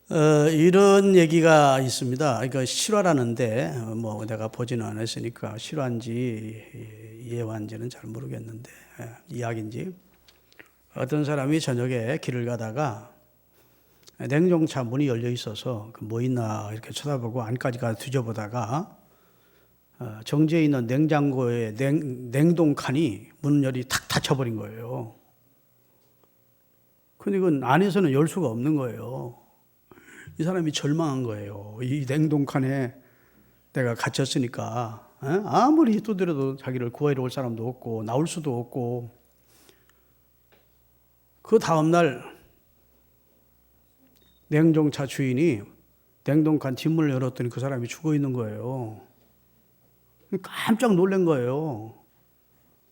이런 얘기가 있습니다. 그러니까 실화라는데 뭐 내가 보지는 않았으니까 실화인지 예화인지는 잘 모르겠는데 이야기인지 어떤 사람이 저녁에 길을 가다가 냉동차 문이 열려 있어서 뭐 있나 이렇게 쳐다보고 안까지 가서 뒤져보다가 정지해 있는 냉장고의 냉동칸이 문열이 탁 닫혀버린 거예요. 근데 그건 안에서는 열 수가 없는 거예요. 이 사람이 절망한 거예요. 이 냉동칸에 내가 갇혔으니까 아무리 두드려도 자기를 구하러 올 사람도 없고 나올 수도 없고. 그 다음날 냉동차 주인이 냉동칸 뒷문을 열었더니 그 사람이 죽어 있는 거예요. 깜짝 놀란 거예요.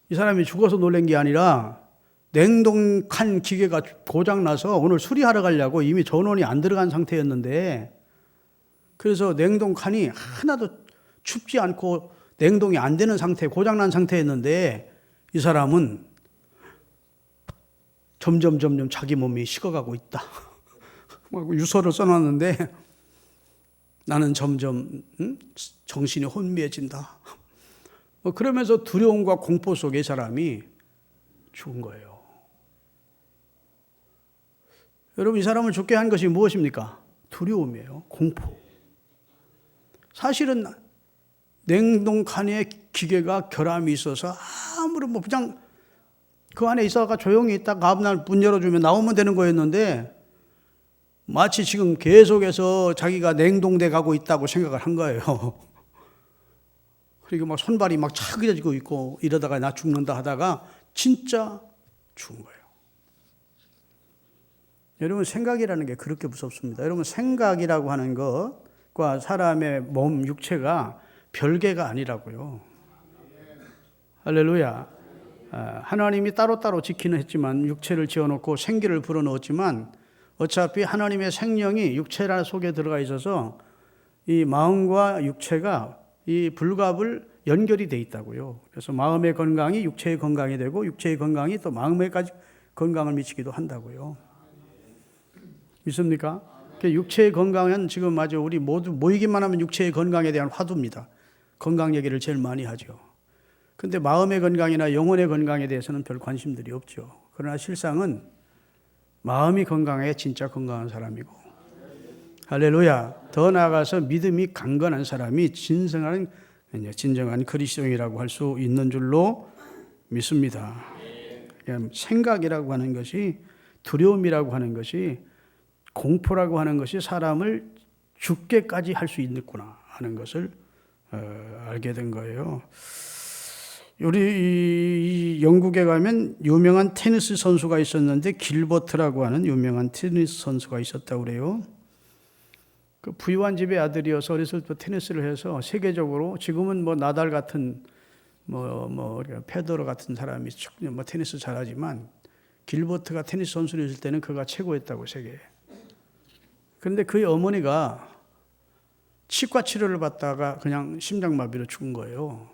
이 사람이 죽어서 놀란 게 아니라 냉동칸 기계가 고장나서 오늘 수리하러 가려고 이미 전원이 안 들어간 상태였는데, 그래서 냉동칸이 하나도 춥지 않고 냉동이 안 되는 상태, 고장난 상태였는데 이 사람은 점점 자기 몸이 식어가고 있다. 유서를 써놨는데 나는 점점 정신이 혼미해진다. 그러면서 두려움과 공포 속에 이 사람이 죽은 거예요. 여러분, 이 사람을 죽게 한 것이 무엇입니까? 두려움이에요. 공포. 사실은 냉동칸에 기계가 결함이 있어서 아무런 그냥 그 안에 있어가 조용히 있다가 다음날 문 열어주면 나오면 되는 거였는데 마치 지금 계속해서 자기가 냉동돼 가고 있다고 생각을 한 거예요. 그리고 막 손발이 막 차그려지고 있고 이러다가 나 죽는다 하다가 진짜 죽은 거예요. 여러분, 생각이라는 게 그렇게 무섭습니다. 여러분, 생각이라고 하는 것과 사람의 몸, 육체가 별개가 아니라고요. 할렐루야. 하나님이 따로따로 지키는 했지만 육체를 지어놓고 생기를 불어넣었지만 어차피 하나님의 생명이 육체라 속에 들어가 있어서 이 마음과 육체가 이 불갑을 연결이 돼 있다고요. 그래서 마음의 건강이 육체의 건강이 되고 육체의 건강이 또 마음에까지 건강을 미치기도 한다고요. 믿습니까? 육체의 건강은 지금 아주 우리 모두 모이기만 하면 육체의 건강에 대한 화두입니다. 건강 얘기를 제일 많이 하죠. 근데 마음의 건강이나 영혼의 건강에 대해서는 별 관심들이 없죠. 그러나 실상은 마음이 건강해야 진짜 건강한 사람이고, 할렐루야. 더 나아가서 믿음이 강건한 사람이 진정한 그리스도인이라고 할 수 있는 줄로 믿습니다. 생각이라고 하는 것이, 두려움이라고 하는 것이, 공포라고 하는 것이 사람을 죽게까지 할 수 있겠구나 하는 것을 알게 된 거예요. 우리 영국에 가면 유명한 테니스 선수가 있었는데 길버트라고 하는 유명한 테니스 선수가 있었다고 그래요. 그 부유한 집의 아들이어서 어렸을 때 테니스를 해서 세계적으로, 지금은 뭐 나달 같은 페더러 같은 사람이 테니스 잘하지만 길버트가 테니스 선수였을 때는 그가 최고였다고, 세계에. 그런데 그의 어머니가 치과 치료를 받다가 그냥 심장마비로 죽은 거예요.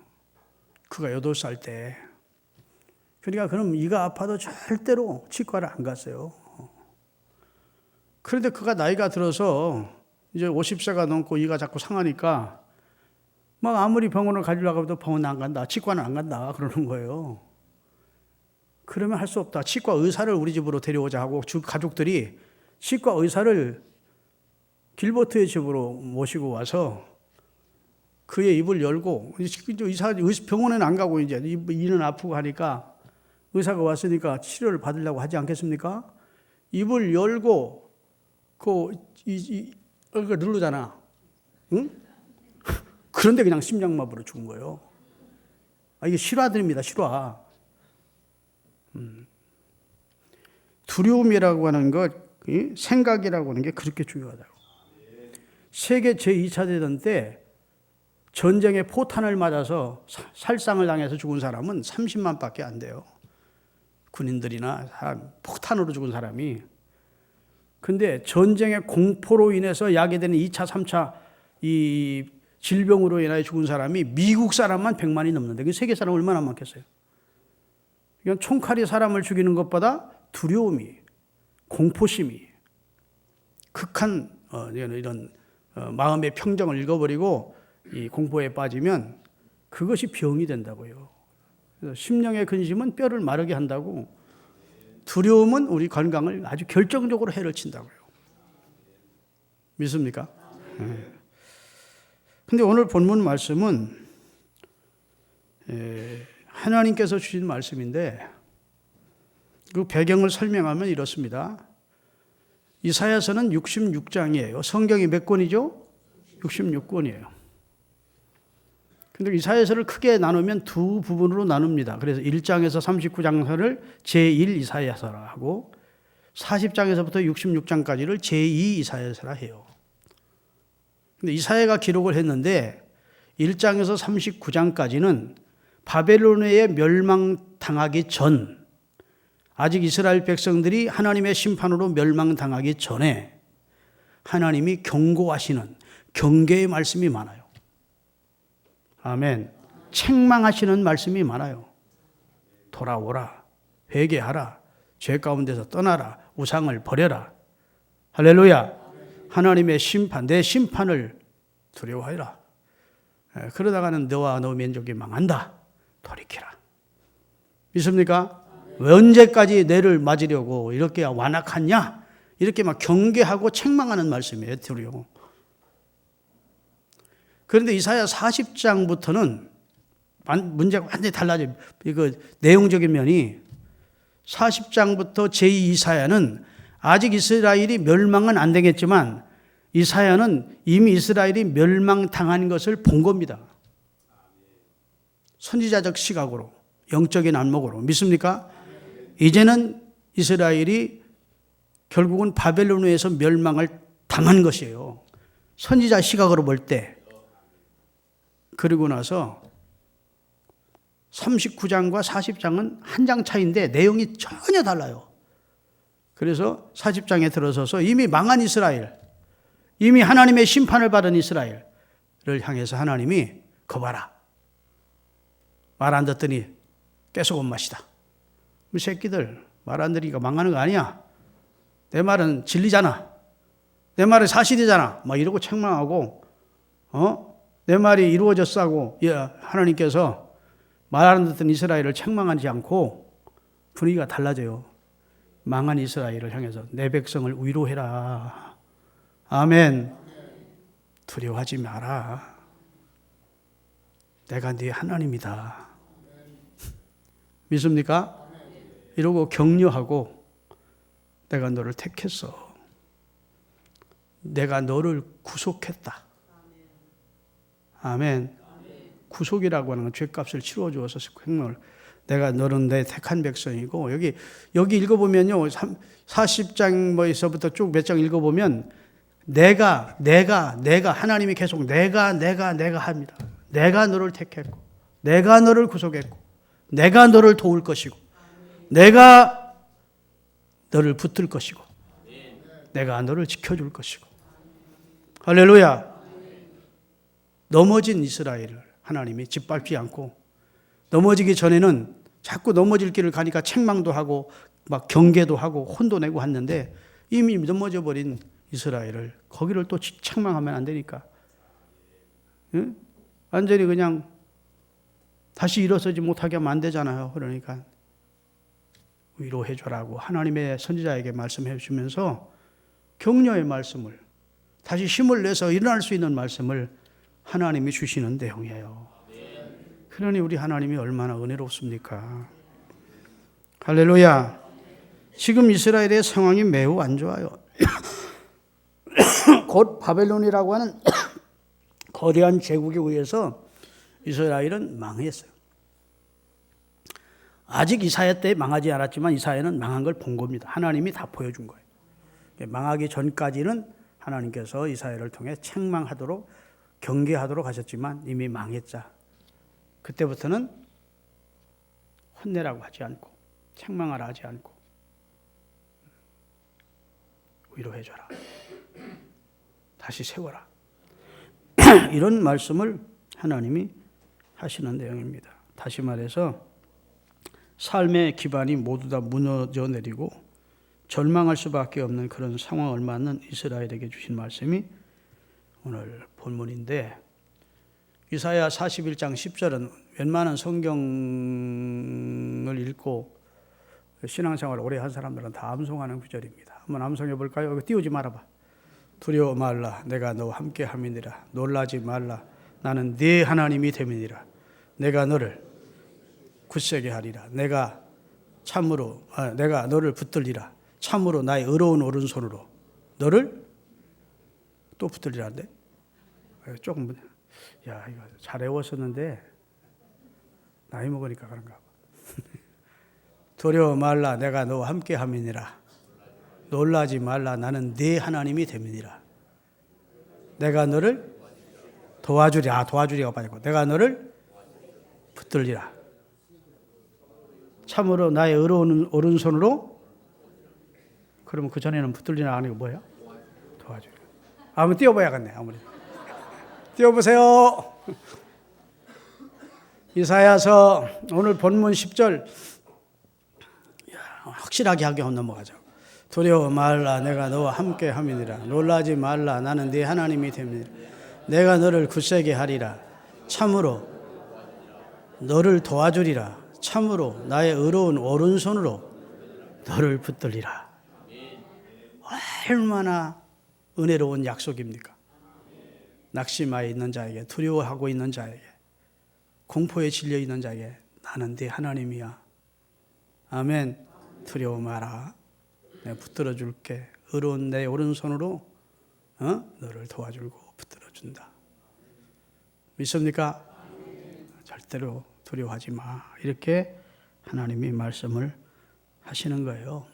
그가 8살 때. 그러니까 그럼 이가 아파도 절대로 치과를 안 갔어요. 그런데 그가 나이가 들어서 이제 50세가 넘고 이가 자꾸 상하니까 막 아무리 병원을 가지려고 해도 병원 안 간다, 치과는 안 간다 그러는 거예요. 그러면 할 수 없다. 치과 의사를 우리 집으로 데려오자 하고 가족들이 치과 의사를 길버트의 집으로 모시고 와서 그의 입을 열고, 병원에는 안 가고 이제 이는 아프고 하니까 의사가 왔으니까 치료를 받으려고 하지 않겠습니까? 입을 열고 이걸 누르잖아. 응? 그런데 그냥 심장마비로 죽은 거예요. 이게 실화들입니다, 실화. 두려움이라고 하는 것, 생각이라고 하는 게 그렇게 중요하다고. 세계 제2차 대전 때 전쟁에 포탄을 맞아서 살상을 당해서 죽은 사람은 30만 밖에 안 돼요. 군인들이나 폭탄으로 죽은 사람이. 근데 전쟁의 공포로 인해서 야기되는 2차, 3차 이 질병으로 인하여 죽은 사람이 미국 사람만 100만이 넘는데 세계 사람 얼마나 많겠어요? 이건 총칼이 사람을 죽이는 것보다 두려움이, 공포심이 극한 이런 마음의 평정을 잃어버리고 이 공포에 빠지면 그것이 병이 된다고요. 그래서 심령의 근심은 뼈를 마르게 한다고, 두려움은 우리 건강을 아주 결정적으로 해를 친다고요. 믿습니까? 근데 오늘 본문 말씀은 하나님께서 주신 말씀인데 그 배경을 설명하면 이렇습니다. 이사야서는 66장이에요. 성경이 몇 권이죠? 66권이에요. 근데 이사야서를 크게 나누면 두 부분으로 나눕니다. 그래서 1장에서 39장서를 제1 이사야서라 하고 40장에서부터 66장까지를 제2 이사야서라 해요. 근데 이사야가 기록을 했는데 1장에서 39장까지는 바벨론에 멸망당하기 전, 아직 이스라엘 백성들이 하나님의 심판으로 멸망당하기 전에 하나님이 경고하시는 경계의 말씀이 많아요. 아멘. 책망하시는 말씀이 많아요. 돌아오라, 회개하라, 죄 가운데서 떠나라, 우상을 버려라. 할렐루야. 하나님의 심판, 내 심판을 두려워하라. 그러다가는 너와 너 민족이 망한다. 돌이키라. 믿습니까? 왜 언제까지 내를 맞으려고 이렇게 완악하냐? 이렇게 막 경계하고 책망하는 말씀이에요. 두려워. 그런데 이사야 40장부터는 문제가 완전히 달라져요. 이거 내용적인 면이 40장부터 제2 이사야는 아직 이스라엘이 멸망은 안 되겠지만 이사야는 이미 이스라엘이 멸망당한 것을 본 겁니다. 선지자적 시각으로, 영적인 안목으로. 믿습니까? 이제는 이스라엘이 결국은 바벨론에서 멸망을 당한 것이에요. 선지자 시각으로 볼 때. 그리고 나서 39장과 40장은 한 장 차이인데 내용이 전혀 달라요. 그래서 40장에 들어서서 이미 망한 이스라엘, 이미 하나님의 심판을 받은 이스라엘을 향해서 하나님이 거봐라. 말 안 듣더니 깨소금 맛이다. 이 새끼들 말 안 들으니까 망하는 거 아니야. 내 말은 진리잖아. 내 말은 사실이잖아. 막 이러고 책망하고, 내 말이 이루어졌다고 하나님께서 말 안 듣던 이스라엘을 책망하지 않고 분위기가 달라져요. 망한 이스라엘을 향해서 내 백성을 위로해라. 아멘. 두려워하지 마라. 내가 네 하나님이다. 믿습니까? 이러고 격려하고 내가 너를 택했어. 내가 너를 구속했다. 아멘. 구속이라고 하는 건 죄값을 치루어 주어서 생명을, 내가 너는 내 택한 백성이고, 여기 읽어보면요, 40장 뭐에서부터 쭉 몇 장 읽어보면 내가 하나님이 계속 내가 합니다. 내가 너를 택했고, 내가 너를 구속했고, 내가 너를 도울 것이고, 내가 너를 붙들 것이고, 내가 너를 지켜줄 것이고. 할렐루야. 넘어진 이스라엘을 하나님이 짓밟지 않고, 넘어지기 전에는 자꾸 넘어질 길을 가니까 책망도 하고 막 경계도 하고 혼도 내고 했는데, 이미 넘어져 버린 이스라엘을 거기를 또 책망하면 안 되니까, 응? 완전히 그냥 다시 일어서지 못하게 하면 안 되잖아요. 그러니까 위로해 줘라고 하나님의 선지자에게 말씀해 주시면서 격려의 말씀을, 다시 힘을 내서 일어날 수 있는 말씀을 하나님이 주시는 내용이에요. 그러니 우리 하나님이 얼마나 은혜롭습니까? 할렐루야. 지금 이스라엘의 상황이 매우 안 좋아요. 곧 바벨론이라고 하는 거대한 제국에 의해서 이스라엘은 망했어요. 아직 이사야 때 망하지 않았지만 이사야는 망한 걸 본 겁니다. 하나님이 다 보여준 거예요. 망하기 전까지는 하나님께서 이사야를 통해 책망하도록, 경계하도록 하셨지만 이미 망했자. 그때부터는 혼내라고 하지 않고, 책망하라 하지 않고, 위로해줘라. 다시 세워라. 이런 말씀을 하나님이 하시는 내용입니다. 다시 말해서 삶의 기반이 모두 다 무너져 내리고 절망할 수밖에 없는 그런 상황을 맞는 이스라엘에게 주신 말씀이 오늘 본문인데, 이사야 41장 10절은 웬만한 성경을 읽고 신앙생활을 오래 한 사람들은 다 암송하는 구절입니다. 한번 암송해 볼까요? 이거 띄우지 말아봐. 두려워 말라, 내가 너와 함께 함이니라. 놀라지 말라, 나는 네 하나님이 됨이니라. 내가 너를 굳세게 하리라. 내가 너를 붙들리라. 참으로 나의 의로운 오른손으로 너를 또 붙들리라는데, 조금 이거 잘 외웠었는데 나이 먹으니까 그런가 봐. 두려워 말라, 내가 너와 함께 함이니라. 놀라지 말라, 나는 네 하나님이 됨이니라. 내가 너를 도와주리라. 도와주리가 빠지고, 내가 너를 붙들리라. 참으로 나의 의로운 오른손으로. 그러면 그 전에는 붙들리라 아니고 뭐예요? 도와주리라. 한번 띄워봐야겠네. 아무래도 띄워보세요. 이사야서 오늘 본문 10절 확실하게 하게 넘어가죠. 두려워 말라, 내가 너와 함께 함이니라. 놀라지 말라, 나는 네 하나님이 됨이니라. 내가 너를 굳세게 하리라. 참으로 너를 도와주리라. 참으로 나의 의로운 오른손으로 너를 붙들리라. 얼마나 은혜로운 약속입니까? 낙심하여 있는 자에게, 두려워하고 있는 자에게, 공포에 질려 있는 자에게 나는 네 하나님이야. 아멘. 두려워 마라. 내가 붙들어 줄게. 의로운 내 오른손으로 너를 도와주고 붙들어 준다. 믿습니까? 절대로 두려워하지 마. 이렇게 하나님이 말씀을 하시는 거예요.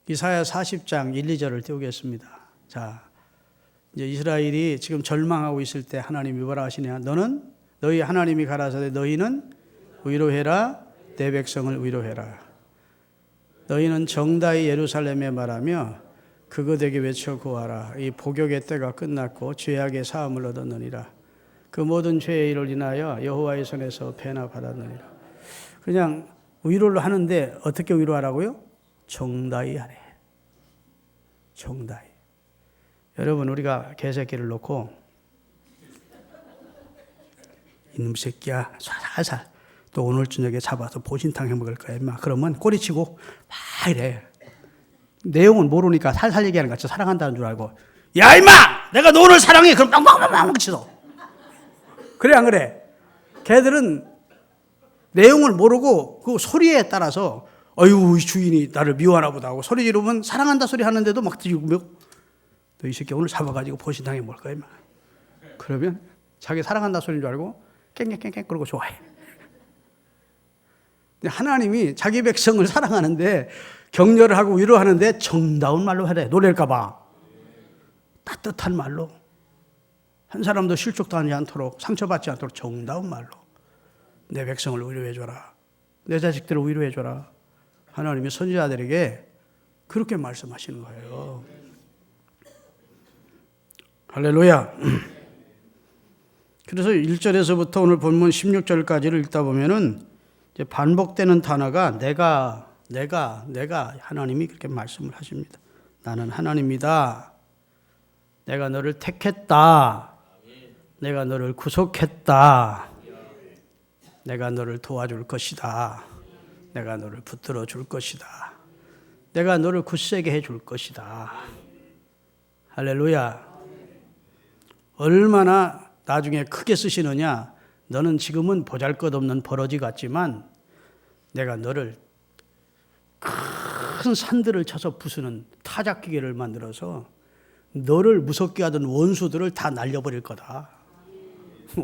이사야 40장 1, 2절을 띄우겠습니다. 자, 이제 이스라엘이 지금 절망하고 있을 때 하나님이 뭐라 하시냐? 너희 하나님이 가라사대 너희는 위로해라, 내 백성을 위로해라. 너희는 정다이 예루살렘에 말하며 그것에게 외쳐 구하라. 이 복역의 때가 끝났고 죄악의 사함을 얻었느니라. 그 모든 죄의 일을 인하여 여호와의 손에서 배나 받았느니라. 그냥 위로를 하는데 어떻게 위로하라고요? 정다이 하래. 정다이. 여러분, 우리가 개새끼를 놓고 이놈 새끼야 살살 또 오늘 저녁에 잡아서 보신탕 해 먹을 거야 임마. 그러면 꼬리치고 막 이래. 내용은 모르니까 살살 얘기하는 것 같이 사랑한다는 줄 알고, 야 임마 내가 너 오늘 사랑해. 그럼 빵빵빵빵 치서. 그래 안 그래? 걔들은 내용을 모르고 그 소리에 따라서 어휴 주인이 나를 미워하나 보다 하고 소리 지르면 사랑한다 소리 하는데도 막 뒤지고, 너 이 새끼 오늘 잡아가지고 보신탕 해 먹을 거야 임마. 그러면 자기 사랑한다 소리인 줄 알고 깽깽깽깽 그러고 좋아해. 하나님이 자기 백성을 사랑하는데, 격려를 하고 위로하는데 정다운 말로 해야 돼. 놀랄까 봐. 따뜻한 말로, 한 사람도 실족당하지 않도록, 상처받지 않도록 정다운 말로 내 백성을 위로해줘라. 내 자식들을 위로해줘라. 하나님이 선지자들에게 그렇게 말씀하시는 거예요. 할렐루야. 그래서 1절에서부터 오늘 본문 16절까지를 읽다 보면은 이제 반복되는 단어가 내가 하나님이 그렇게 말씀을 하십니다. 나는 하나님이다. 내가 너를 택했다. 내가 너를 구속했다. 내가 너를 도와줄 것이다. 내가 너를 붙들어 줄 것이다. 내가 너를 굳세게 해줄 것이다. 할렐루야. 얼마나 나중에 크게 쓰시느냐. 너는 지금은 보잘것없는 버러지 같지만 내가 너를 큰 산들을 쳐서 부수는 타작기계를 만들어서 너를 무섭게 하던 원수들을 다 날려버릴 거다.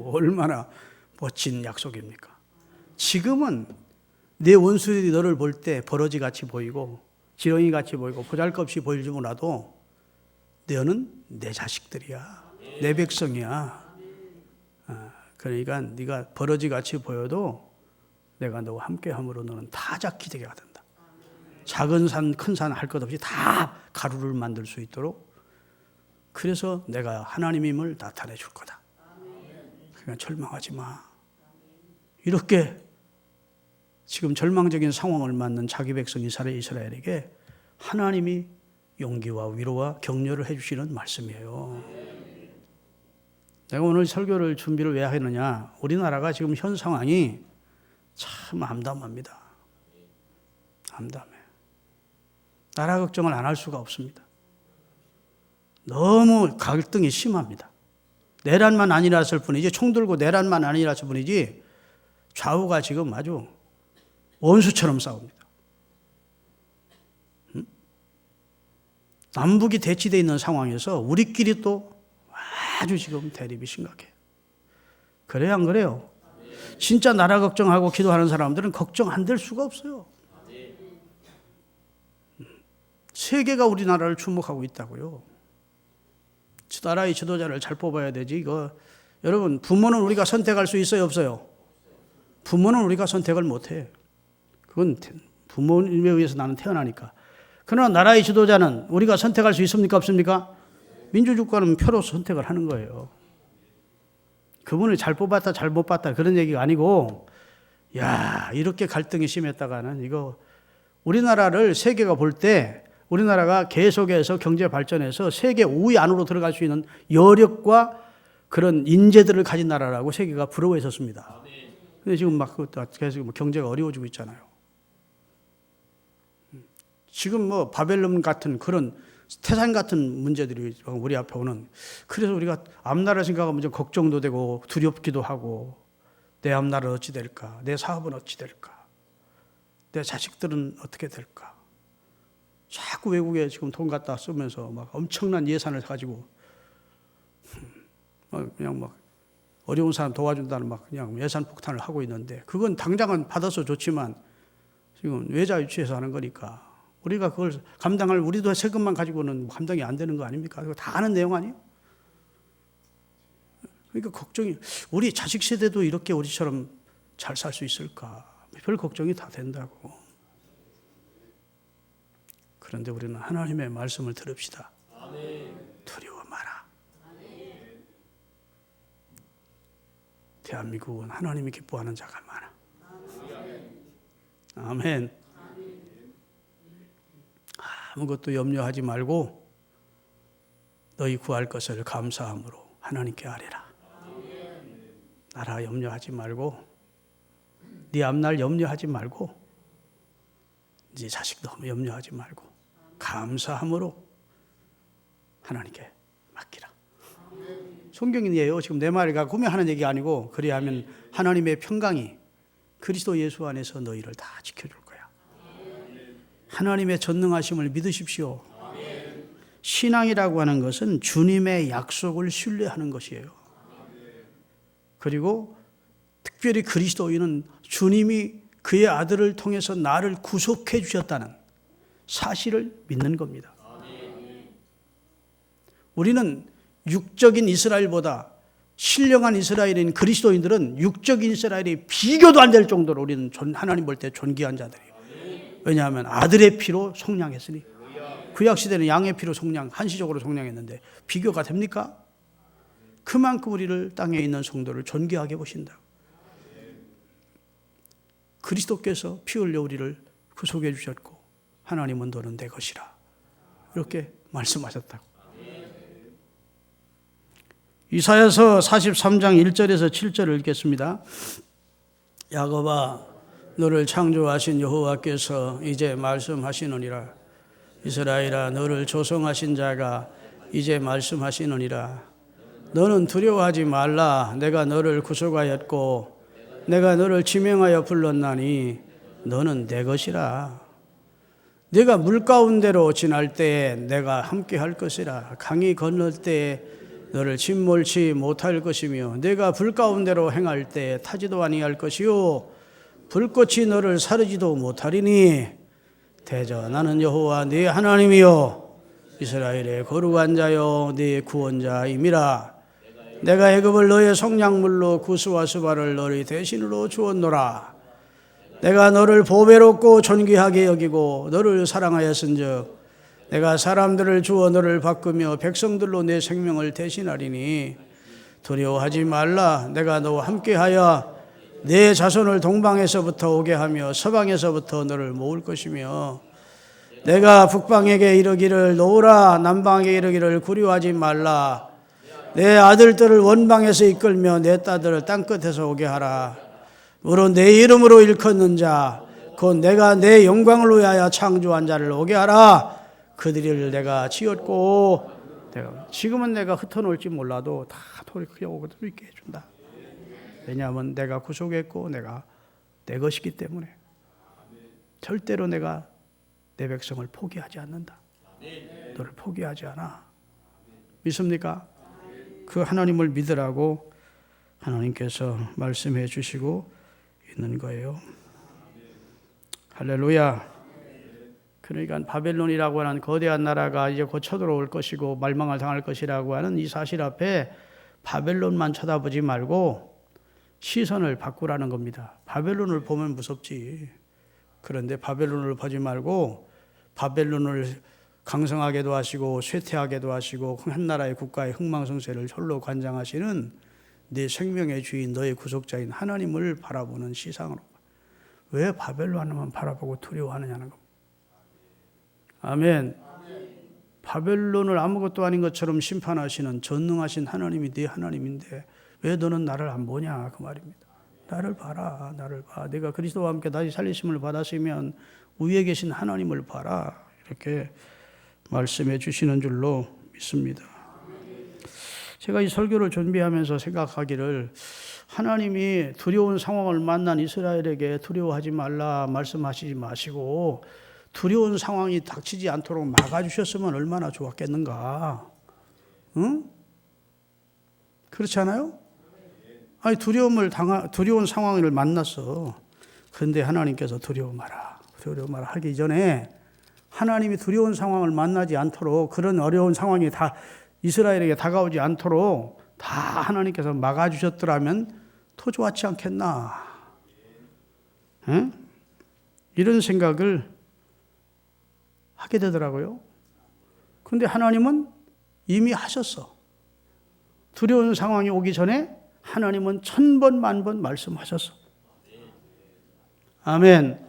얼마나 멋진 약속입니까? 지금은 내 원수들이 너를 볼 때 버러지같이 보이고 지렁이같이 보이고 보잘것없이 보일지 몰라도 너는 내 자식들이야. 내 백성이야. 그러니까 네가 버러지같이 보여도 내가 너와 함께함으로 너는 타작기대가 된다. 작은 산, 큰 산 할 것 없이 다 가루를 만들 수 있도록, 그래서 내가 하나님임을 나타내 줄 거다. 그러니까 절망하지 마. 이렇게 지금 절망적인 상황을 맞는 자기 백성 이스라엘에게 하나님이 용기와 위로와 격려를 해주시는 말씀이에요. 내가 오늘 설교를 준비를 왜 했느냐? 우리나라가 지금 현 상황이 참 암담합니다. 암담해. 나라 걱정을 안 할 수가 없습니다. 너무 갈등이 심합니다. 내란만 아니라서 뿐이지, 총 들고 내란만 아니라서 뿐이지, 좌우가 지금 아주 원수처럼 싸웁니다. 남북이 대치되어 있는 상황에서 우리끼리 또 아주 지금 대립이 심각해요. 그래요, 안 그래요? 진짜 나라 걱정하고 기도하는 사람들은 걱정 안 될 수가 없어요. 세계가 우리나라를 주목하고 있다고요. 나라의 지도자를 잘 뽑아야 되지. 이거 여러분, 부모는 우리가 선택할 수 있어요, 없어요? 부모는 우리가 선택을 못해. 그건 부모님에 의해서 나는 태어나니까. 그러나 나라의 지도자는 우리가 선택할 수 있습니까, 없습니까? 민주주의국가는 표로 선택을 하는 거예요. 그분을 잘 뽑았다, 잘 못 봤다 그런 얘기가 아니고, 야, 이렇게 갈등이 심했다가는 이거 우리나라를 세계가 볼 때 우리나라가 계속해서 경제 발전해서 세계 5위 안으로 들어갈 수 있는 여력과 그런 인재들을 가진 나라라고 세계가 부러워했었습니다. 근데 지금 막 계속 경제가 어려워지고 있잖아요. 지금 뭐 바벨론 같은 그런 태산 같은 문제들이 우리 앞에 오는, 그래서 우리가 앞나라 생각하면 좀 걱정도 되고 두렵기도 하고, 내 앞나라는 어찌 될까? 내 사업은 어찌 될까? 내 자식들은 어떻게 될까? 자꾸 외국에 지금 돈 갖다 쓰면서 막 엄청난 예산을 가지고 그냥 막 어려운 사람 도와준다는 막 그냥 예산 폭탄을 하고 있는데, 그건 당장은 받아서 좋지만 지금 외자 유치해서 하는 거니까 우리가 그걸 감당할, 우리도 세금만 가지고는 감당이 안 되는 거 아닙니까? 그거 다 아는 내용 아니에요? 그러니까 걱정이, 우리 자식 세대도 이렇게 우리처럼 잘 살 수 있을까? 별 걱정이 다 된다고. 그런데 우리는 하나님의 말씀을 들읍시다. 두려워 마라. 대한민국은 하나님이 기뻐하는 자가 많아. 아멘. 아무것도 염려하지 말고 너희 구할 것을 감사함으로 하나님께 아뢰라. 나라 염려하지 말고, 네 앞날 염려하지 말고, 네 자식도 염려하지 말고 감사함으로 하나님께 맡기라. 성경이에요. 지금 내 말이가 꾸며하는 얘기가 아니고, 그리하면 하나님의 평강이 그리스도 예수 안에서 너희를 다 지켜줄 거야. 하나님의 전능하심을 믿으십시오. 신앙이라고 하는 것은 주님의 약속을 신뢰하는 것이에요. 그리고 특별히 그리스도인은 주님이 그의 아들을 통해서 나를 구속해 주셨다는 사실을 믿는 겁니다. 우리는 육적인 이스라엘보다 신령한 이스라엘인 그리스도인들은 육적인 이스라엘이 비교도 안 될 정도로 우리는 하나님 볼 때 존귀한 자들이에요. 왜냐하면 아들의 피로 속량했으니. 구약시대는 양의 피로 한시적으로 속량했는데 비교가 됩니까? 그만큼 우리를 땅에 있는 성도를 존귀하게 보신다. 그리스도께서 피 흘려 우리를 구속해 주셨고, 하나님은 너는 내 것이라, 이렇게 말씀하셨다고. 이사야서 43장 1절에서 7절을 읽겠습니다. 야곱아, 너를 창조하신 여호와께서 이제 말씀하시느니라. 이스라엘아, 너를 조성하신 자가 이제 말씀하시느니라. 너는 두려워하지 말라. 내가 너를 구속하였고 내가 너를 지명하여 불렀나니 너는 내 것이라. 네가 물 가운데로 지날 때에 내가 함께 할 것이라. 강이 건널 때에 너를 침몰치 못할 것이며 네가 불 가운데로 행할 때에 타지도 아니할 것이요 불꽃이 너를 사르지도 못하리니 대저 나는 여호와 네 하나님이요 이스라엘의 거룩한 자요 네 구원자임이라. 내가 애굽을 너의 속량물로 구스와 수발을 너희 대신으로 주었노라. 내가 너를 보배롭고 존귀하게 여기고 너를 사랑하였은즉 내가 사람들을 주어 너를 바꾸며 백성들로 내 생명을 대신하리니 두려워하지 말라. 내가 너와 함께하여 내 자손을 동방에서부터 오게 하며 서방에서부터 너를 모을 것이며 내가 북방에게 이르기를 놓으라 남방에게 이르기를 구려하지 말라. 내 아들들을 원방에서 이끌며 내 딸들을 땅끝에서 오게 하라. 무릇 내 이름으로 일컫는 자 곧 내가 내 영광을 위하여 창조한 자를 오게 하라. 그들을 내가 지었고 지금은 내가 흩어놓을지 몰라도 다 돌이켜 있게 해준다. 왜냐하면 내가 구속했고 내가 내 것이기 때문에 절대로 내가 내 백성을 포기하지 않는다. 너를 포기하지 않아. 믿습니까? 그 하나님을 믿으라고 하나님께서 말씀해 주시고 있는 거예요. 할렐루야. 그러니까 바벨론이라고 하는 거대한 나라가 이제 곧 쳐들어올 것이고 멸망을 당할 것이라고 하는 이 사실 앞에 바벨론만 쳐다보지 말고 시선을 바꾸라는 겁니다. 바벨론을 보면 무섭지. 그런데 바벨론을 보지 말고 바벨론을 강성하게도 하시고 쇠퇴하게도 하시고 한 나라의 국가의 흥망성쇠를 홀로 관장하시는 네 생명의 주인 너의 구속자인 하나님을 바라보는 시상으로. 왜 바벨론만 바라보고 두려워하느냐는 겁니다. 아멘. 바벨론을 아무것도 아닌 것처럼 심판하시는 전능하신 하나님이 네 하나님인데 왜 너는 나를 안 보냐 그 말입니다. 나를 봐라. 나를 봐. 내가 그리스도와 함께 다시 살리심을 받았으면 위에 계신 하나님을 봐라. 이렇게 말씀해 주시는 줄로 믿습니다. 제가 이 설교를 준비하면서 생각하기를 하나님이 두려운 상황을 만난 이스라엘에게 두려워하지 말라 말씀하시지 마시고 두려운 상황이 닥치지 않도록 막아주셨으면 얼마나 좋았겠는가. 응? 그렇지 않아요? 아니 두려운 상황을 만났어. 그런데 하나님께서 두려워 마라 하기 전에 하나님이 두려운 상황을 만나지 않도록 그런 어려운 상황이 다 이스라엘에게 다가오지 않도록 다 하나님께서 막아주셨더라면 더 좋았지 않겠나. 에? 이런 생각을 하게 되더라고요. 그런데 하나님은 이미 하셨어. 두려운 상황이 오기 전에 하나님은 1000번 만번 말씀하셨어. 아멘.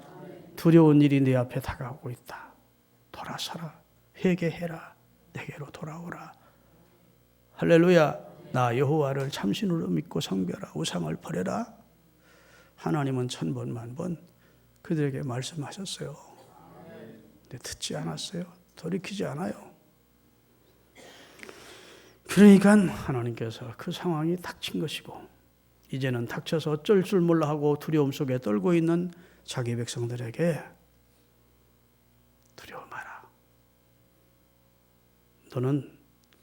두려운 일이 내 앞에 다가오고 있다. 돌아서라. 회개해라. 내게로 돌아오라. 할렐루야. 나 여호와를 참신으로 믿고 섬겨라. 우상을 버려라. 하나님은 1000번 만번 그들에게 말씀하셨어요. 근데 듣지 않았어요. 돌이키지 않아요. 그러니까 하나님께서 그 상황이 닥친 것이고 이제는 닥쳐서 어쩔 줄 몰라 하고 두려움 속에 떨고 있는 자기 백성들에게 두려워 마라. 너는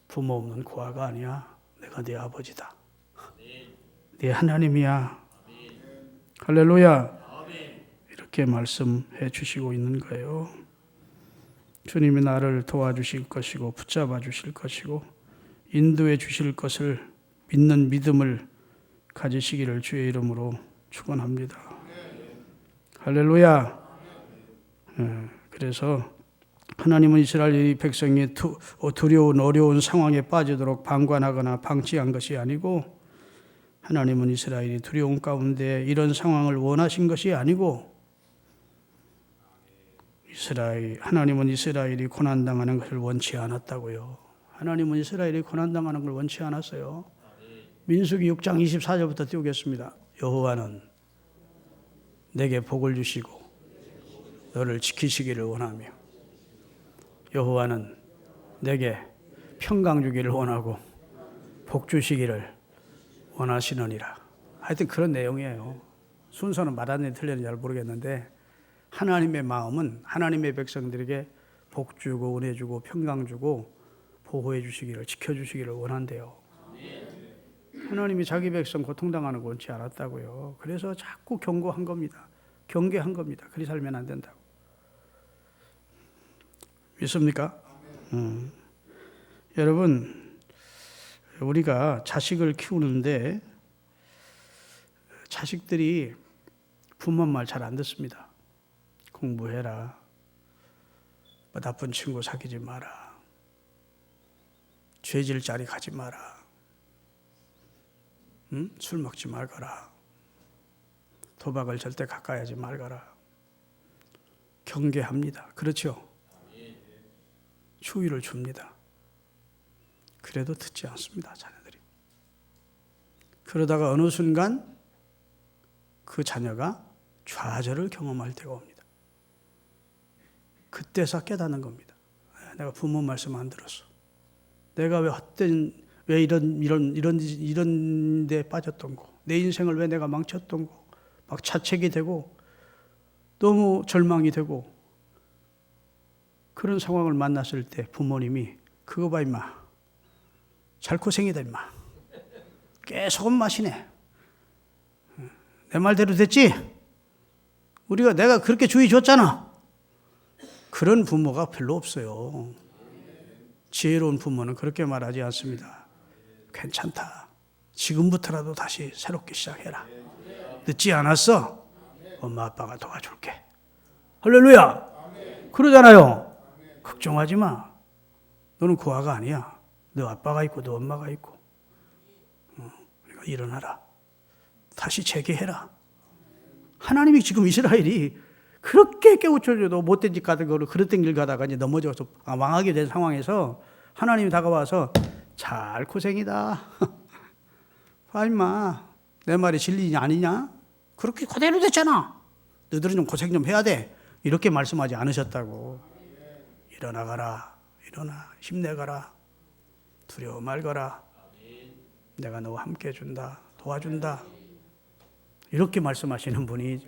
부모 없는 고아가 아니야. 내가 네 아버지다. 네 하나님이야. 할렐루야. 이렇게 말씀해 주시고 있는 거예요. 주님이 나를 도와주실 것이고 붙잡아 주실 것이고 인도해 주실 것을 믿는 믿음을 가지시기를 주의 이름으로 축원합니다. 할렐루야. 그래서 하나님은 이스라엘 백성이 두려운 어려운 상황에 빠지도록 방관하거나 방치한 것이 아니고 하나님은 이스라엘이 두려움 가운데 이런 상황을 원하신 것이 아니고 하나님은 이스라엘이 고난당하는 것을 원치 않았다고요. 하나님은 이스라엘이 고난당하는 걸 원치 않았어요. 민수기 6장 24절부터 띄우겠습니다. 여호와는 내게 복을 주시고 너를 지키시기를 원하며 여호와는 내게 평강 주기를 원하고 복 주시기를 원하시느니라. 하여튼 그런 내용이에요. 순서는 맞았는지 틀렸는지 잘 모르겠는데 하나님의 마음은 하나님의 백성들에게 복 주고 은혜 주고 평강 주고 보호해 주시기를 지켜주시기를 원한대요. 하나님이 자기 백성 고통당하는 거 원치 않았다고요. 그래서 자꾸 경고한 겁니다. 경계한 겁니다. 그리 살면 안 된다고. 믿습니까? 여러분 우리가 자식을 키우는데 자식들이 부모 말 잘 안 듣습니다. 공부해라. 나쁜 친구 사귀지 마라. 죄질 자리 가지 마라. 술 먹지 말거라. 도박을 절대 가까이 하지 말거라. 경계합니다. 그렇죠? 주의를 줍니다. 그래도 듣지 않습니다, 자녀들이. 그러다가 어느 순간 그 자녀가 좌절을 경험할 때가 옵니다. 그때서 깨닫는 겁니다. 내가 부모 말씀 안 들었어. 내가 왜 이런 데 빠졌던 거. 내 인생을 왜 내가 망쳤던 거. 막 자책이 되고 너무 절망이 되고 그런 상황을 만났을 때 부모님이 그거 봐 임마. 잘 고생이다 임마. 계속 마시네. 내 말대로 됐지? 내가 그렇게 주의 줬잖아. 그런 부모가 별로 없어요. 지혜로운 부모는 그렇게 말하지 않습니다. 괜찮다. 지금부터라도 다시 새롭게 시작해라. 늦지 않았어. 엄마 아빠가 도와줄게. 할렐루야. 그러잖아요. 걱정하지 마. 너는 고아가 아니야. 너 아빠가 있고 너 엄마가 있고. 그러니까 일어나라. 다시 재개해라. 하나님이 지금 이스라엘이 그렇게 깨우쳐줘도 못된 집 가던 거를 그릇된 길 가다가 이제 넘어져서 망하게 된 상황에서 하나님이 다가와서 잘 고생이다. 봐 임마. 내 말이 진리냐 아니냐? 그렇게 그대로 됐잖아. 너희들은 좀 고생 좀 해야 돼. 이렇게 말씀하지 않으셨다고. 일어나가라. 일어나. 힘내가라. 두려워 말거라. 내가 너와 함께 해준다. 도와준다. 이렇게 말씀하시는 분이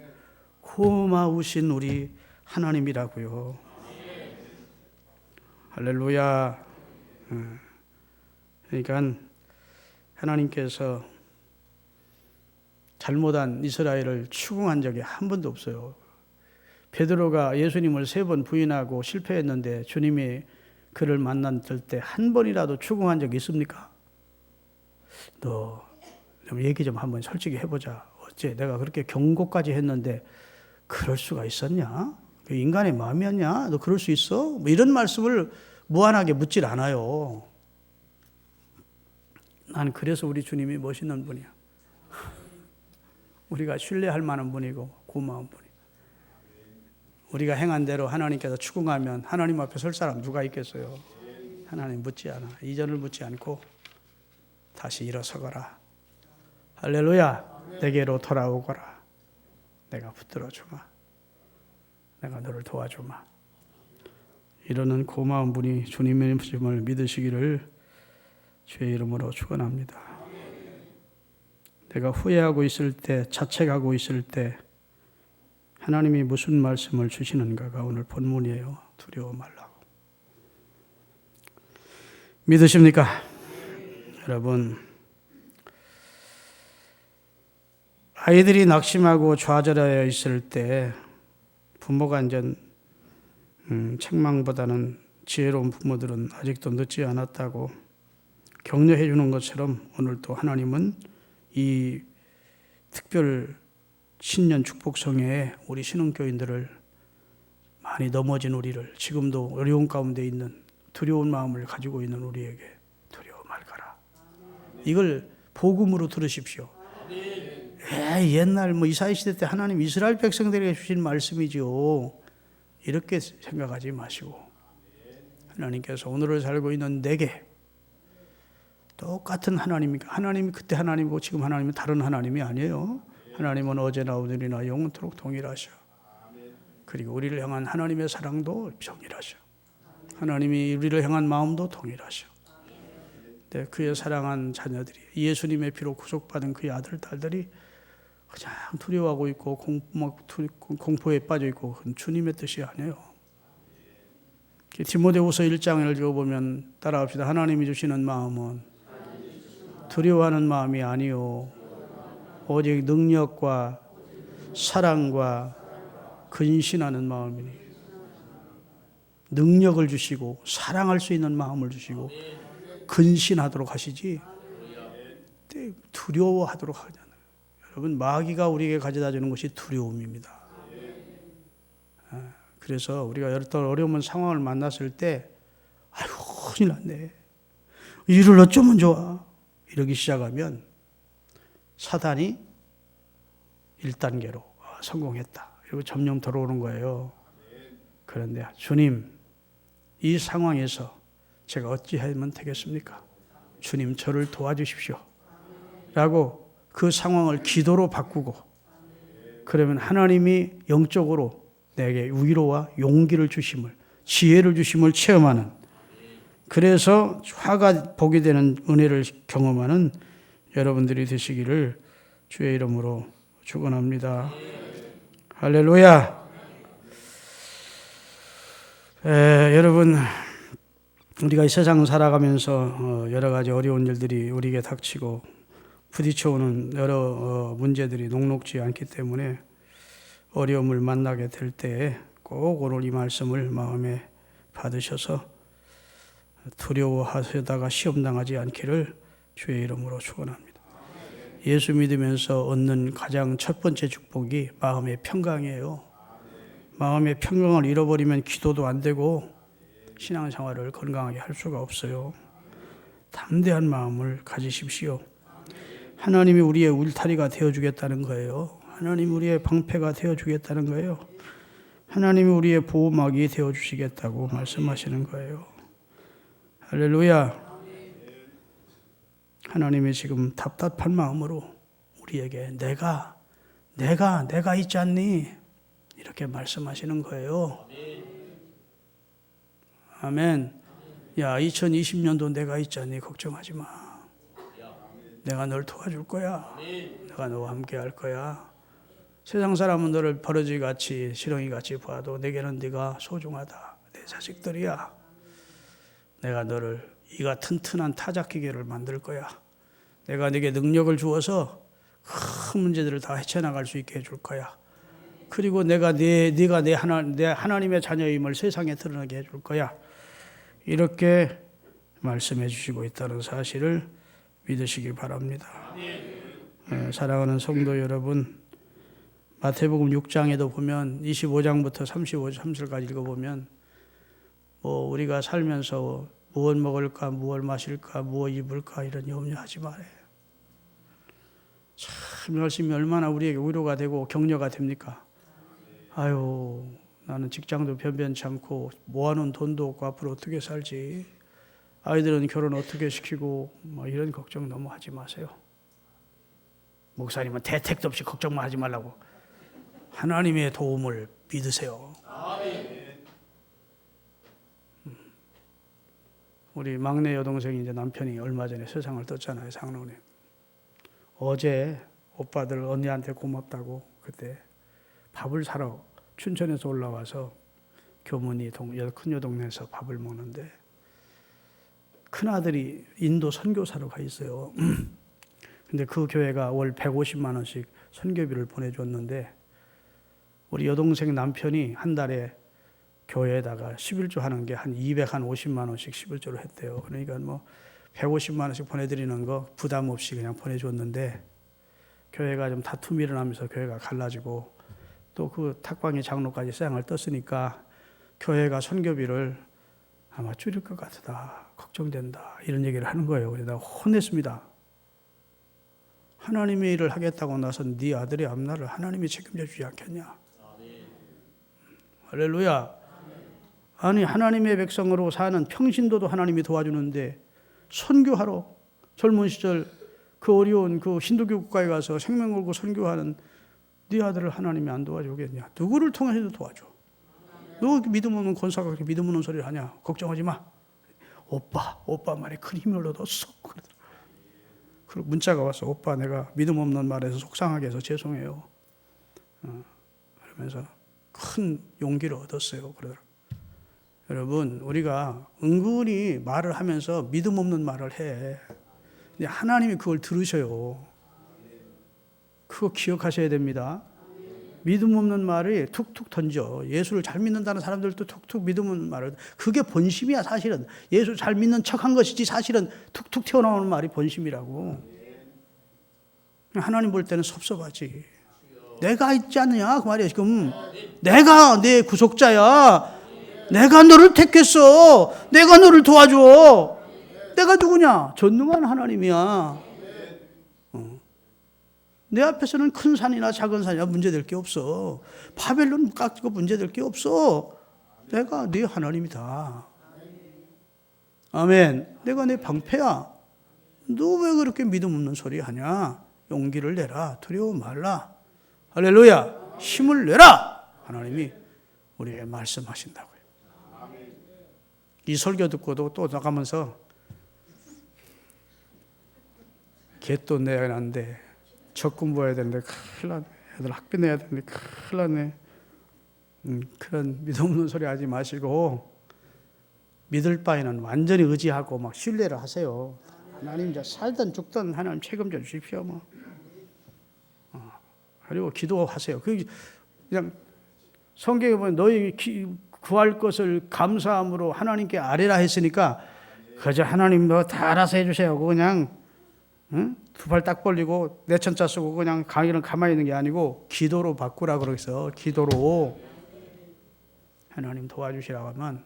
고마우신 우리 하나님이라고요. 할렐루야. 그러니까 하나님께서 잘못한 이스라엘을 추궁한 적이 한 번도 없어요. 베드로가 예수님을 3번 부인하고 실패했는데 주님이 그를 만났을 때 한 번이라도 추궁한 적이 있습니까? 너 좀 얘기 좀 한번 솔직히 해보자. 어째 내가 그렇게 경고까지 했는데 그럴 수가 있었냐? 인간의 마음이었냐? 너 그럴 수 있어? 뭐 이런 말씀을 무한하게 묻질 않아요. 난 그래서 우리 주님이 멋있는 분이야. 우리가 신뢰할 만한 분이고 고마운 분이야. 우리가 행한 대로 하나님께서 추궁하면 하나님 앞에 설 사람 누가 있겠어요? 하나님 묻지 않아. 이전을 묻지 않고 다시 일어서거라. 할렐루야. 내게로 돌아오거라. 내가 붙들어 주마. 내가 너를 도와주마. 이러는 고마운 분이 주님의 말씀을 믿으시기를 주의 이름으로 축원합니다. 내가 후회하고 있을 때, 자책하고 있을 때 하나님이 무슨 말씀을 주시는가가 오늘 본문이에요. 두려워 말라고. 믿으십니까? 여러분, 아이들이 낙심하고 좌절하여 있을 때 부모가 이제 책망보다는 지혜로운 부모들은 아직도 늦지 않았다고 격려해 주는 것처럼 오늘 또 하나님은 이 특별 신년 축복성회에 우리 신흥교인들을 많이 넘어진 우리를 지금도 어려운 가운데 있는 두려운 마음을 가지고 있는 우리에게 두려워 말거라. 이걸 복음으로 들으십시오. 옛날 이사야 시대 때 하나님 이스라엘 백성들에게 주신 말씀이죠. 이렇게 생각하지 마시고 하나님께서 오늘을 살고 있는 내게 똑같은 하나님이니까 하나님이 그때 하나님이고 지금 하나님은 다른 하나님이 아니에요. 하나님은 어제나 오늘이나 영원토록 동일하셔. 그리고 우리를 향한 하나님의 사랑도 동일하셔. 하나님이 우리를 향한 마음도 동일하셔. 네, 그의 사랑한 자녀들이 예수님의 피로 구속받은 그의 아들, 딸들이 그냥 두려워하고 있고 공포에 빠져 있고 그건 주님의 뜻이 아니에요. 디모데후서 1장을 읽어보면 따라합시다. 하나님이 주시는 마음은 두려워하는 마음이 아니요 오직 능력과 사랑과 근신하는 마음이니. 능력을 주시고 사랑할 수 있는 마음을 주시고 근신하도록 하시지 두려워하도록 하잖아요. 여러분, 마귀가 우리에게 가져다 주는 것이 두려움입니다. 그래서 우리가 어떤 어려운 상황을 만났을 때 아이고 큰일 났네. 일을 어쩌면 좋아. 이러기 시작하면 사단이 1단계로 성공했다. 그리고 점점 들어오는 거예요. 그런데 주님, 이 상황에서 제가 어찌하면 되겠습니까? 주님 저를 도와주십시오. 라고 그 상황을 기도로 바꾸고, 그러면 하나님이 영적으로 내게 위로와 용기를 주심을, 지혜를 주심을 체험하는, 그래서 화가 복이 되는 은혜를 경험하는 여러분들이 되시기를 주의 이름으로 축원합니다. 할렐루야. 여러분, 우리가 이 세상 살아가면서 여러 가지 어려운 일들이 우리에게 닥치고 부딪혀오는 여러 문제들이 녹록지 않기 때문에 어려움을 만나게 될 때 꼭 오늘 이 말씀을 마음에 받으셔서 두려워하시다가 시험당하지 않기를 주의 이름으로 축원합니다. 예수 믿으면서 얻는 가장 첫 번째 축복이 마음의 평강이에요. 마음의 평강을 잃어버리면 기도도 안 되고 신앙생활을 건강하게 할 수가 없어요. 담대한 마음을 가지십시오. 하나님이 우리의 울타리가 되어주겠다는 거예요. 하나님이 우리의 방패가 되어주겠다는 거예요. 하나님이 우리의 보호막이 되어주시겠다고 말씀하시는 거예요. 할렐루야. 하나님이 지금 답답한 마음으로 우리에게 내가 있지 않니? 이렇게 말씀하시는 거예요. 아멘. 야, 2020년도 내가 있지 않니? 걱정하지 마. 내가 널 도와줄 거야. 내가 너와 함께 할 거야. 세상 사람은 너를 버러지같이 시렁이같이 봐도 내게는 네가 소중하다. 내 자식들이야. 내가 너를 이가 튼튼한 타작기계를 만들 거야. 내가 네게 능력을 주어서 큰 문제들을 다 헤쳐나갈 수 있게 해줄 거야. 그리고 네가 내 하나님의 자녀임을 세상에 드러나게 해줄 거야. 이렇게 말씀해 주시고 있다는 사실을 믿으시기 바랍니다. 사랑하는 성도 여러분, 마태복음 6장에도 보면 25장부터 35절까지 읽어보면 우리가 살면서 무엇 먹을까, 무엇 마실까, 무엇 입을까 이런 염려하지 말아요. 참 열심히 얼마나 우리에게 위로가 되고 격려가 됩니까? 아유, 나는 직장도 변변치 않고 모아놓은 돈도 없고 앞으로 어떻게 살지? 아이들은 결혼 어떻게 시키고 이런 걱정 너무 하지 마세요. 목사님은 대택도 없이 걱정만 하지 말라고. 하나님의 도움을 믿으세요. 우리 막내 여동생이 이제 남편이 얼마 전에 세상을 떴잖아요. 상론에. 어제 오빠들 언니한테 고맙다고 그때 밥을 사러 춘천에서 올라와서 교문이 큰 여동네에서 밥을 먹는데 큰아들이 인도 선교사로 가 있어요. 근데 그 교회가 월 150만 원씩 선교비를 보내줬는데 우리 여동생 남편이 한 달에 교회에다가 11조 하는 게 한 250만 원씩 11조를 했대요. 그러니까 150만 원씩 보내드리는 거 부담 없이 그냥 보내줬는데 교회가 좀 다툼이 일어나면서 교회가 갈라지고 또 그 탁광이 장로까지 쌩을 떴으니까 교회가 선교비를 아마 줄일 것 같다. 걱정된다. 이런 얘기를 하는 거예요. 그래서 내가 혼냈습니다. 하나님의 일을 하겠다고 나서 네 아들의 앞날을 하나님이 책임져 주지 않겠냐. 할렐루야. 아니 하나님의 백성으로 사는 평신도도 하나님이 도와주는데 선교하러 젊은 시절 그 어려운 그 힌두교 국가에 가서 생명 걸고 선교하는 네 아들을 하나님이 안 도와주겠냐. 누구를 통해서도 도와줘. 너 믿음 없는 권사가 그렇게 믿음 없는 소리를 하냐. 걱정하지 마. 오빠 말에 큰 힘을 얻었어. 그리고 문자가 왔어. 오빠 내가 믿음 없는 말에서 속상하게 해서 죄송해요. 그러면서 큰 용기를 얻었어요. 그러더라고요. 여러분 우리가 은근히 말을 하면서 믿음 없는 말을 해. 근데 하나님이 그걸 들으셔요. 그거 기억하셔야 됩니다. 믿음 없는 말이 툭툭 던져. 예수를 잘 믿는다는 사람들도 툭툭 믿음 없는 말을. 그게 본심이야 사실은. 예수 잘 믿는 척한 것이지 사실은 툭툭 튀어나오는 말이 본심이라고. 하나님 볼 때는 섭섭하지. 내가 있지 않느냐 그 말이야. 지금 내가 내 구속자야. 내가 너를 택했어. 내가 너를 도와줘. 내가 누구냐? 전능한 하나님이야. 내 앞에서는 큰 산이나 작은 산이나 문제될 게 없어. 바벨론 깎고 문제될 게 없어. 내가 네 하나님이다. 아멘. 내가 내 방패야. 너 왜 그렇게 믿음 없는 소리 하냐? 용기를 내라. 두려워 말라. 할렐루야. 힘을 내라. 하나님이 우리에게 말씀하신다고요. 이 설교 듣고도 또 나가면서 갯도 내야 하는데 적 공부해야 되는데 큰일 났네. 애들 학비 내야 되는데 큰일 났네. 그런 믿음 없는 소리 하지 마시고 믿을 바에는 완전히 의지하고 막 신뢰를 하세요. 하나님 이제 살든 죽든 하나님 책임져 주십시오. 뭐. 그리고 기도하세요. 그냥 성경에 보면 너희 구할 것을 감사함으로 하나님께 아뢰라 했으니까 그저 하나님 너 다 알아서 해주세요. 그냥 두 발 딱 벌리고 내천자 쓰고 그냥 강의는 가만히 있는 게 아니고 기도로 바꾸라 그러겠어. 기도로 하나님 도와주시라고 하면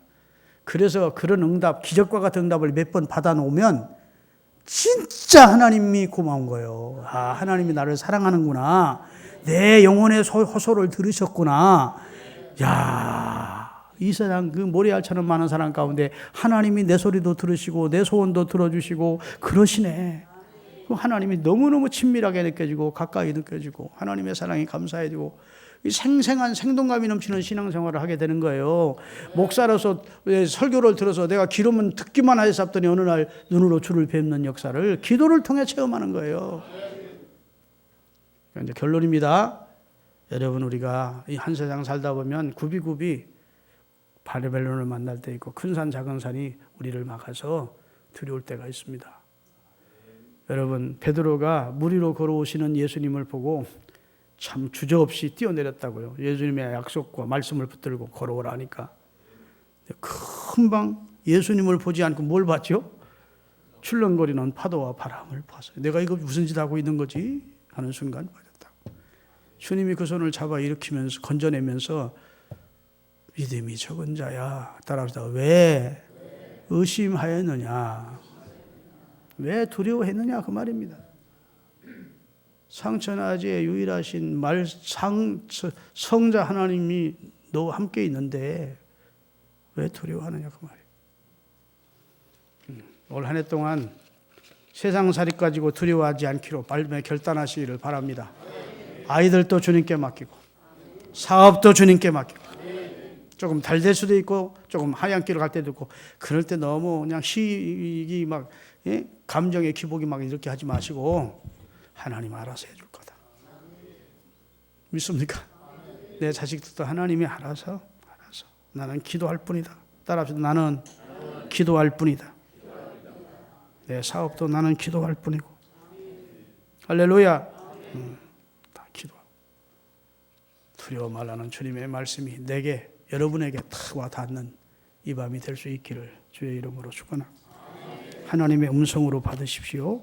그래서 그런 응답, 기적과 같은 응답을 몇 번 받아놓으면 진짜 하나님이 고마운 거예요. 아, 하나님이 나를 사랑하는구나. 내 영혼의 호소를 들으셨구나. 야, 이 세상 그 모래알처럼 많은 사람 가운데 하나님이 내 소리도 들으시고 내 소원도 들어주시고 그러시네. 하나님이 너무너무 친밀하게 느껴지고 가까이 느껴지고 하나님의 사랑이 감사해지고 생생한 생동감이 넘치는 신앙생활을 하게 되는 거예요. 목사로서 설교를 들어서 내가 기름은 듣기만 해서 잡더니 어느 날 눈으로 주를 뵙는 역사를 기도를 통해 체험하는 거예요. 이제 결론입니다. 여러분 우리가 이 한 세상 살다 보면 굽이굽이 바벨론을 만날 때 있고 큰 산 작은 산이 우리를 막아서 두려울 때가 있습니다. 여러분 베드로가 물 위로 걸어오시는 예수님을 보고 참 주저없이 뛰어내렸다고요. 예수님의 약속과 말씀을 붙들고 걸어오라니까. 금방 예수님을 보지 않고 뭘 봤죠? 출렁거리는 파도와 바람을 봤어요. 내가 이거 무슨 짓 하고 있는 거지? 하는 순간 빠졌다. 주님이 그 손을 잡아 일으키면서 건져내면서 믿음이 적은 자야. 따라합시다. 왜 의심하였느냐? 왜 두려워했느냐? 그 말입니다. 상천하지의 유일하신 성자 하나님이 너와 함께 있는데 왜 두려워하느냐 그 말이에요. 올 한 해 동안 세상살이 가지고 두려워하지 않기로 발매 결단하시기를 바랍니다. 아이들도 주님께 맡기고 사업도 주님께 맡기고 조금 달 될 수도 있고 조금 하얀 길을 갈 때도 있고 그럴 때 너무 그냥 시기 막 감정의 기복이 막 이렇게 하지 마시고 하나님 알아서 해줄 거다. 믿습니까? 내 자식들도 하나님이 알아서 나는 기도할 뿐이다. 따라합시다. 나는 기도할 뿐이다. 내 사업도 나는 기도할 뿐이고 할렐루야. 다 기도하고 두려워 말라는 주님의 말씀이 내게 여러분에게 탁 와 닿는 이 밤이 될 수 있기를 주의 이름으로 축원합니다. 하나님의 음성으로 받으십시오.